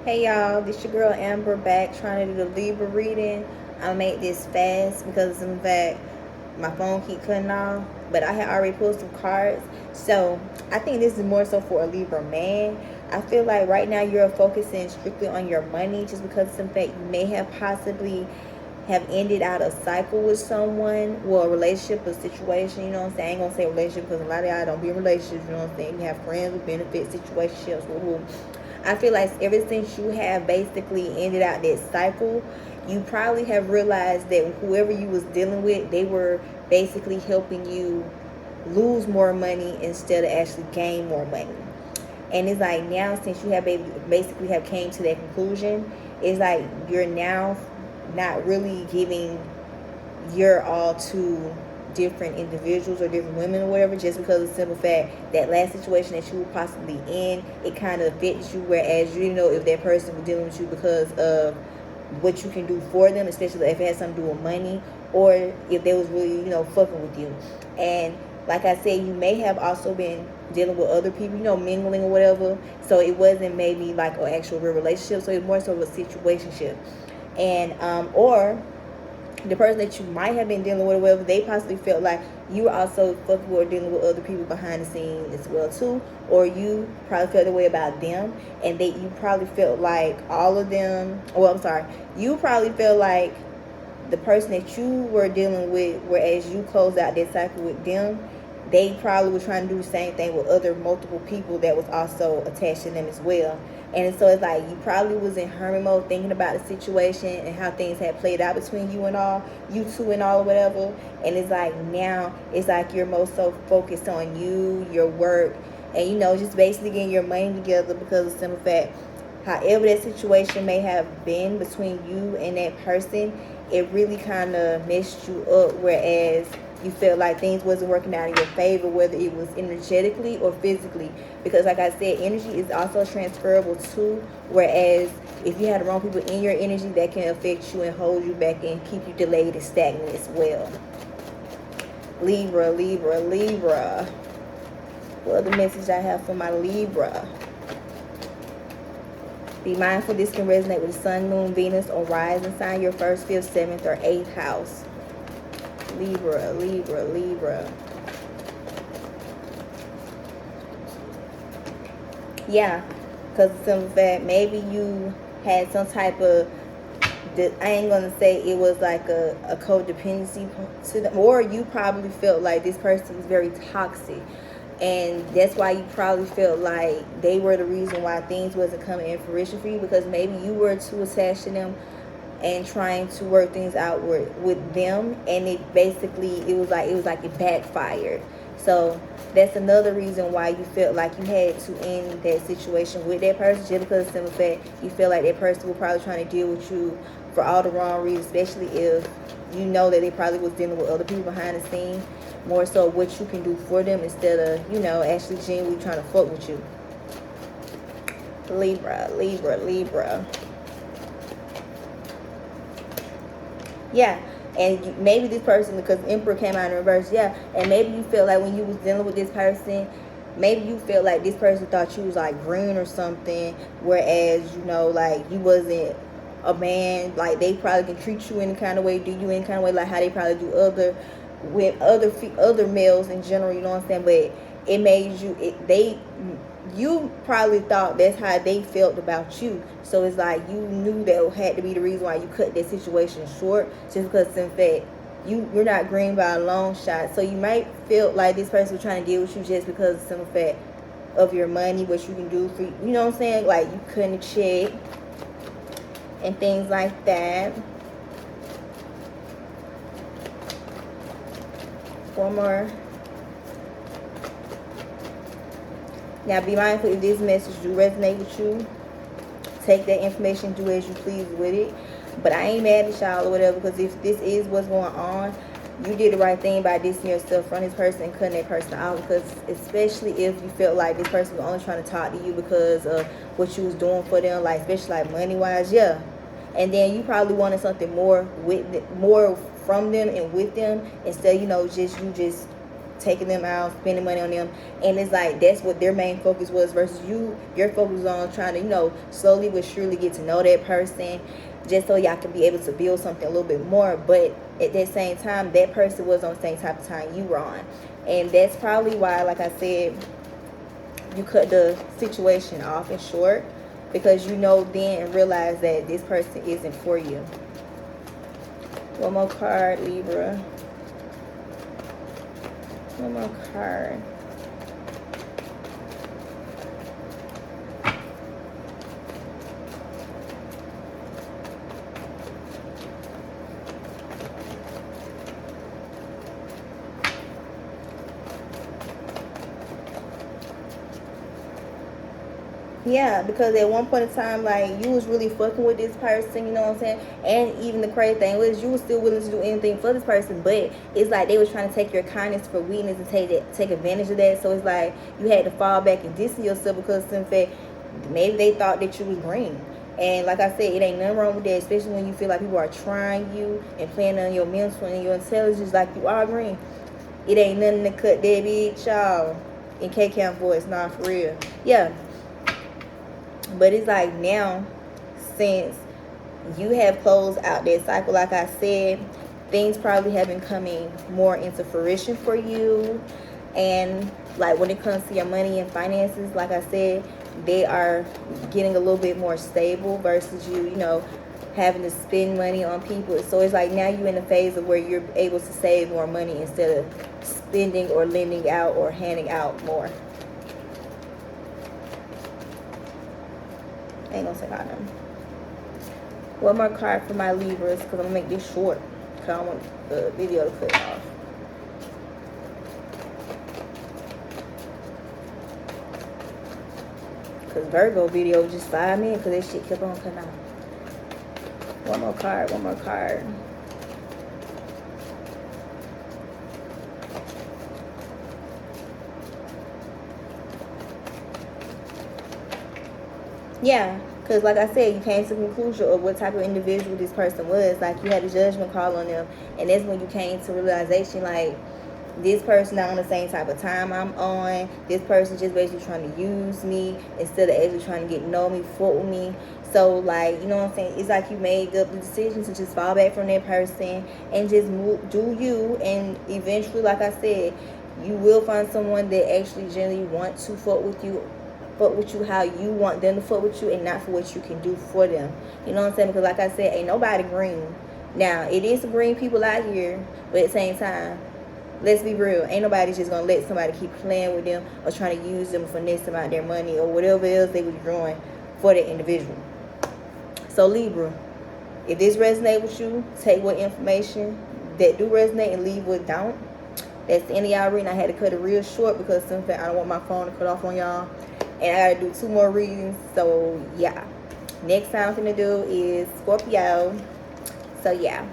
Hey y'all, this your girl Amber back trying to do the Libra reading. I made this fast because in fact my phone keep cutting off, but I had already pulled some cards. So I think this is more so for a Libra man. I feel like right now you're focusing strictly on your money just because in fact you may have possibly have ended out a cycle with someone, well, a relationship, a situation, you know what I'm saying? I ain't gonna say relationship because a lot of y'all don't be in relationships, you know what I'm saying? You have friends with benefits, situationships, woo. I feel like ever since you have basically ended out that cycle, you probably have realized that whoever you was dealing with, they were basically helping you lose more money instead of actually gain more money. And it's like now since you have basically have came to that conclusion, it's like you're now not really giving your all to different individuals or different women or whatever, just because of the simple fact that last situation that you were possibly in, it kind of affects you, whereas you didn't know if that person was dealing with you because of what you can do for them, especially if it has something to do with money, or if they was really, fucking with you. And like I said, you may have also been dealing with other people, mingling or whatever. So it wasn't maybe like an actual real relationship. So it's more so of a situationship. And or the person that you might have been dealing with or whatever, they possibly felt like you were also fucking with or dealing with other people behind the scenes as well too, or you probably felt the way about them, and you probably felt like all of them. Well, I'm sorry, you probably felt like the person that you were dealing with, whereas you closed out that cycle with them, they probably were trying to do the same thing with other multiple people that was also attached to them as well. And so it's like you probably was in hermit mode thinking about the situation and how things had played out between you two and all or whatever. And it's like now it's like you're most so focused on you, your work, and just basically getting your money together because of the simple fact, however that situation may have been between you and that person, it really kind of messed you up, whereas you felt like things wasn't working out in your favor, whether it was energetically or physically. Because like I said, energy is also transferable too, whereas if you had the wrong people in your energy, that can affect you and hold you back and keep you delayed and stagnant as well. Libra, Libra, Libra. What other message I have for my Libra? Be mindful this can resonate with the sun, moon, Venus, or rising sign, your first, fifth, seventh, or eighth house. Libra, Libra, Libra. Yeah, because simple fact, maybe you had some type of, I ain't gonna say it was like a codependency to them, or you probably felt like this person was very toxic, and that's why you probably felt like they were the reason why things wasn't coming in fruition for you, because maybe you were too attached to them and trying to work things out with them, and it was like it backfired. So that's another reason why you felt like you had to end that situation with that person, just because of the simple fact you feel like that person was probably trying to deal with you for all the wrong reasons, especially if you know that they probably was dealing with other people behind the scene, more so what you can do for them instead of actually genuinely trying to fuck with you. Libra, Libra, Libra. Yeah, and maybe this person, because Emperor came out in reverse, yeah, and maybe you feel like when you was dealing with this person, maybe you feel like this person thought you was like green or something, whereas like you wasn't a man. Like they probably can treat you any kind of way, do you any kind of way, like how they probably do other males in general, you know what I'm saying? But it made you probably thought that's how they felt about you. So it's like you knew that had to be the reason why you cut that situation short, just because in fact you're not green by a long shot. So you might feel like this person was trying to deal with you just because of some fact of your money, what you can do for you know what I'm saying, like you couldn't check and things like that. One more. Now be mindful, if this message do resonate with you, take that information, do as you please with it. But I ain't mad at y'all or whatever, because if this is what's going on, you did the right thing by distancing yourself from this person and cutting that person out. Because especially if you felt like this person was only trying to talk to you because of what you was doing for them, like especially like money wise, yeah. And then you probably wanted something more from them and with them, instead just taking them out, spending money on them. And it's like that's what their main focus was, versus your focus was on trying to, slowly but surely get to know that person, just so y'all can be able to build something a little bit more. But at that same time, that person was on the same type of time you were on. And that's probably why, like I said, you cut the situation off in short, because then and realize that this person isn't for you. One more card, Libra. One more card. Yeah, because at one point in time, like, you was really fucking with this person, you know what I'm saying? And even the crazy thing was, you was still willing to do anything for this person, but it's like they was trying to take your kindness for weakness and take advantage of that. So it's like you had to fall back and distance yourself, because in fact, maybe they thought that you was green. And like I said, it ain't nothing wrong with that, especially when you feel like people are trying you and playing on your mental and your intelligence like you are green. It ain't nothing to cut that bitch, y'all. In K-Camp voice, not for real. Yeah. But it's like now, since you have closed out that cycle, like I said, things probably have been coming more into fruition for you. And like when it comes to your money and finances, like I said, they are getting a little bit more stable versus you having to spend money on people. So it's like now you're in a phase of where you're able to save more money instead of spending or lending out or handing out more. Ain't gonna say nothing. One more card for my Libras, because I'm gonna make this short, because I don't want the video to cut off. Because Virgo video was just 5 minutes, because that shit kept on cutting off. One more card, one more card. Yeah, because like I said, you came to the conclusion of what type of individual this person was. Like, you had a judgment call on them, and that's when you came to realization, like, this person not on the same type of time I'm on. This person just basically trying to use me instead of actually trying to get to know me, fuck with me. So, like, you know what I'm saying? It's like you made up the decision to just fall back from that person and just do you. And eventually, like I said, you will find someone that actually genuinely wants to fuck with you how you want them to fuck with you, and not for what you can do for them. You know what I'm saying? Because like I said, ain't nobody green. Now, it is some green people out here, but at the same time, let's be real. Ain't nobody just gonna let somebody keep playing with them or trying to use them for finesse them out their money or whatever else they was doing for that individual. So Libra, if this resonates with you, take what information that do resonate and leave what don't. That's the end of y'all reading. I had to cut it real short because I don't want my phone to cut off on y'all. And I gotta do 2 more readings. So yeah. Next time I'm gonna do is Scorpio. So yeah.